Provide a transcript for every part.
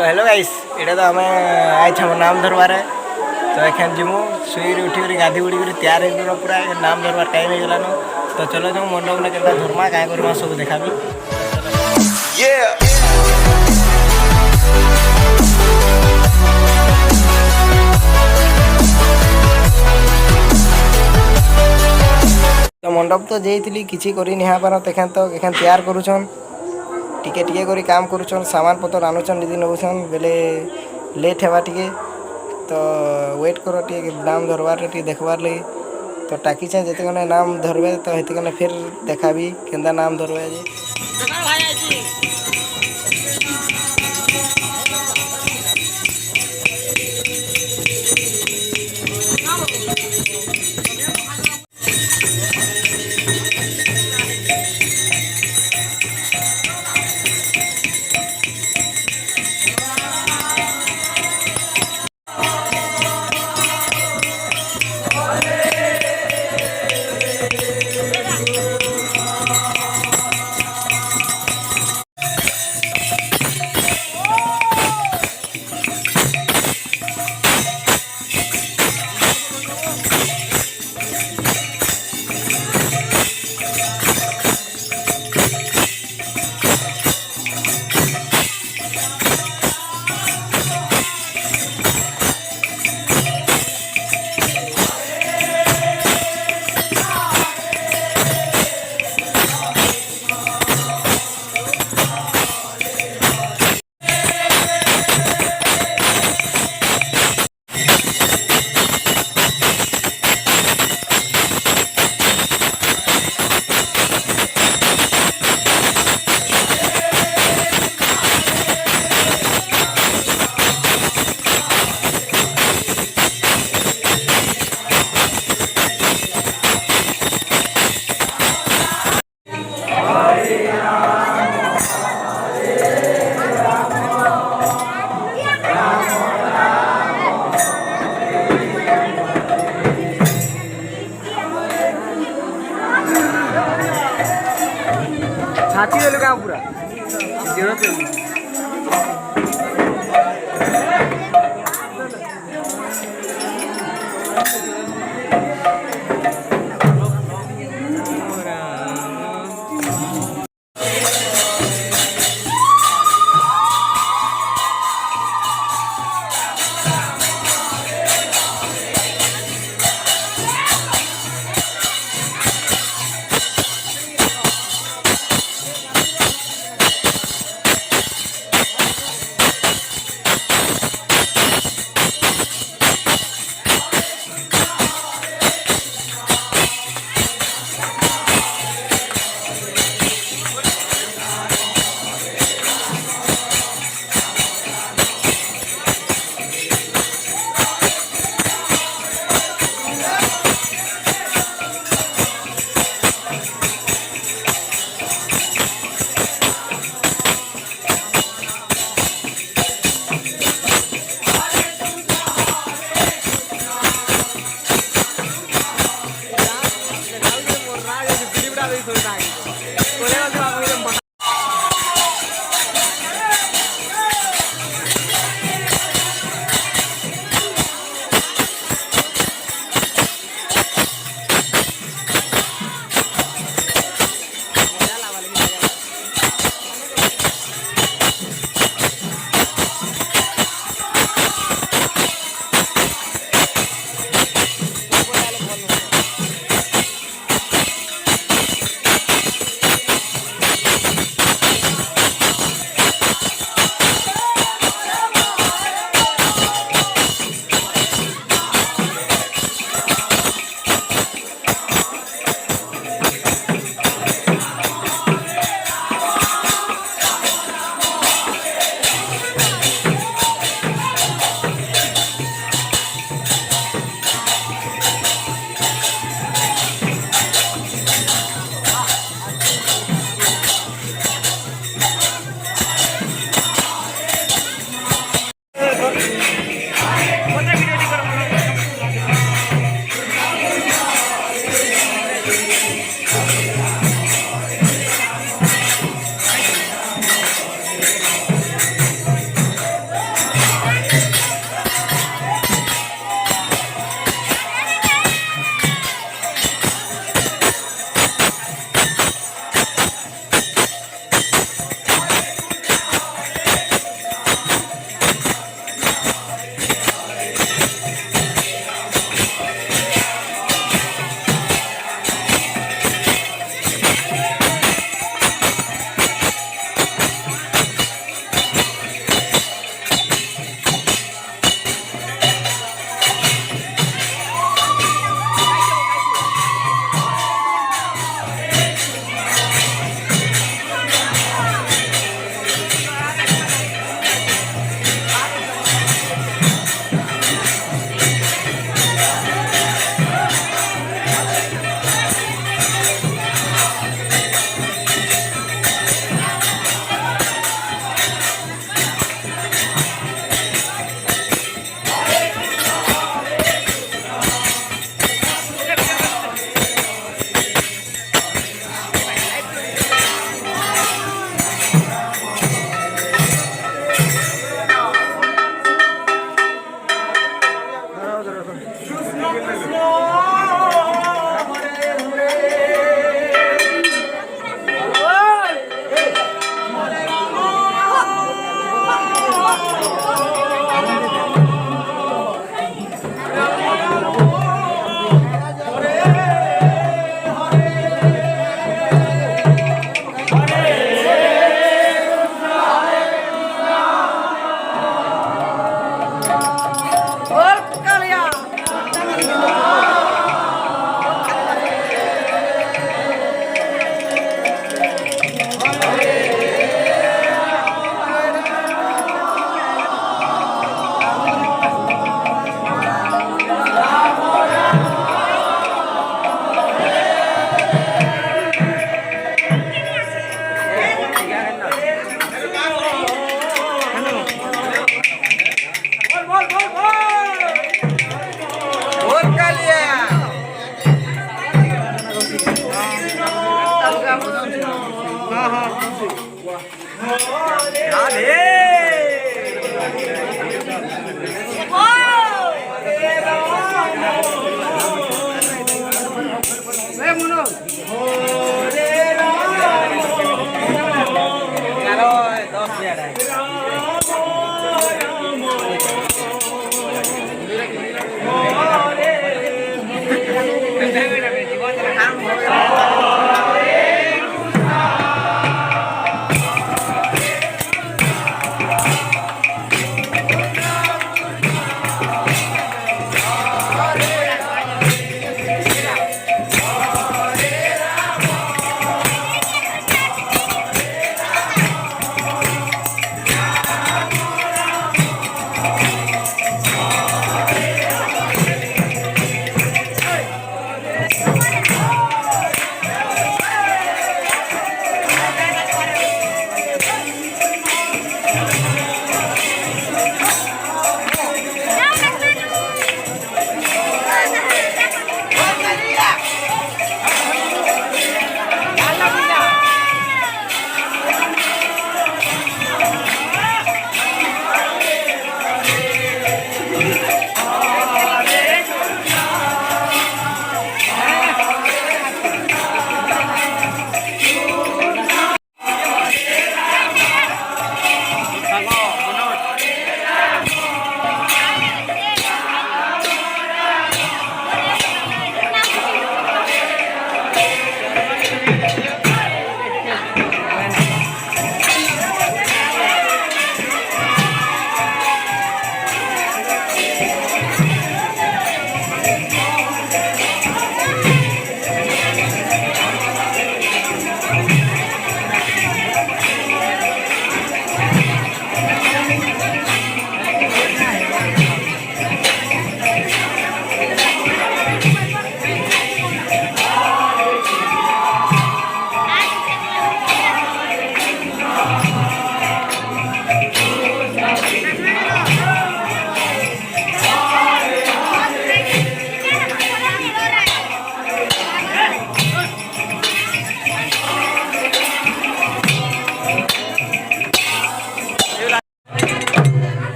तो hello guys एटा तो हमें आज हम नाम धरवार है। तो एखन जिमु सुई उठी कर गाधी उड़ी कर तैयार हो पूरा नाम धरवार टाइम हो गलानो। तो चलो जो मंडप में केता धर्मा काय करबा सब देखाबी। तो मंडप तो जेइतली किछि करी निहा पार तखन तो एखन तैयार करूछन टिके टिके करी काम करूछन सामान पत्र आनुछन निदि नबुछन बेले लेट हेबा टिके। तो वेट करो टिके नाम धरवार टिके देखबार लगी। तो टाकी छे जते कने नाम धरबे तो हेते कने फिर देखाबी केंदा नाम धरबे जे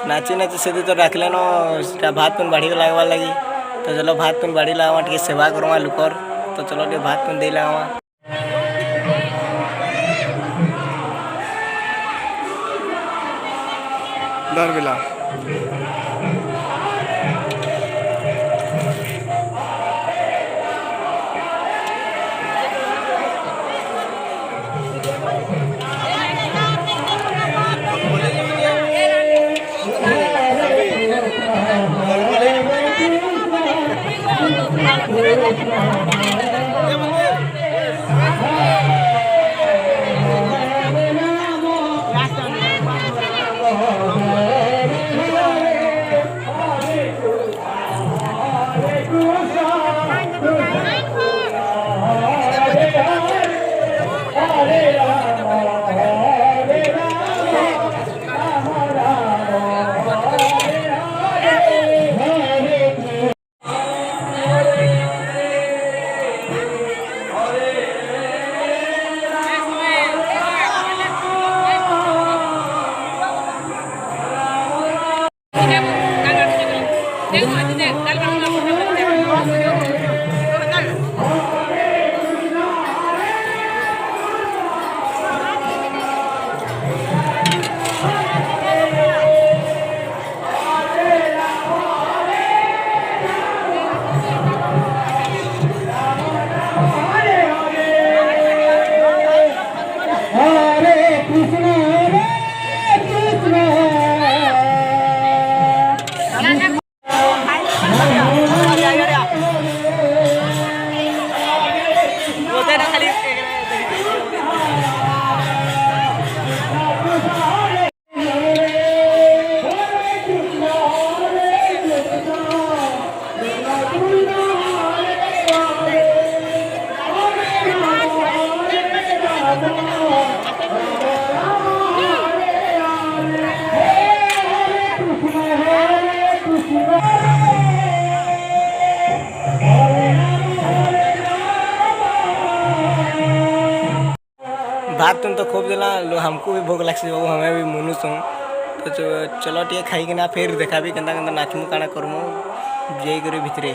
नाची नाची से तो रखले न भात तुन बाढ़ी लगवार लगी तो चलो भात तुन बाढ़ी लगावा टे सेवा करवा लुकर तो चलो टे भात तुन दे लगावा दर बेला भात तुम तो खूब दिला लो हमको भी भोग लगे बाबू हमें भी मुनुसुँ तो चलो टे खाई फिर देखा भी केन्ता केन्ता नाचमु काଣା करमु जाइकरी भितरे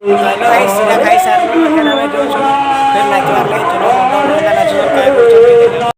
हेलो गाइस सीधा खाई सार खाना में जो फिर नाचवा ले चलो मंडल नाचवा काय करछो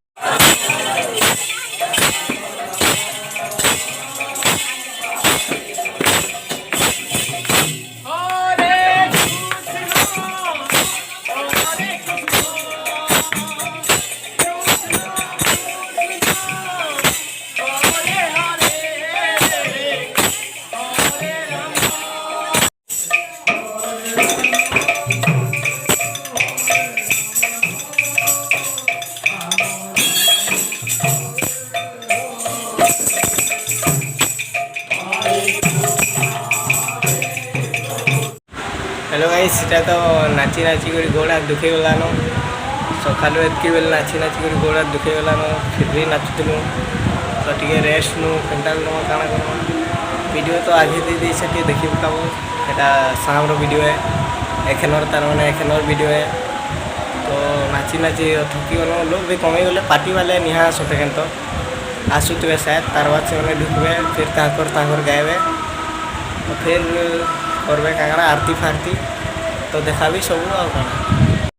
हेलो गाइस सीटा तो नाची नाची कर गोड़ हाथ दुखे गलान सकालू एतकी बेले नाची नाची कर गोड़ हाथ दुखे गलान फिर भी नाचुलु तो टे रेस्ट नु केन्ता करमा काଣା करमा वीडियो तो आगे दे दी से देखी पकाबो एटा सामरो वीडियो है एखनर तार माने एखनर वीडियो है तो नाची नाची थकी गलो लोग भी कमी गले पार्टी वाले निहा सोते केन तो आसुतबे शायद तार बाद से माने ढुकबे फिर ताकर गायबे तो फिर करबे काଣା आरती फारती तो देखा भी सब आ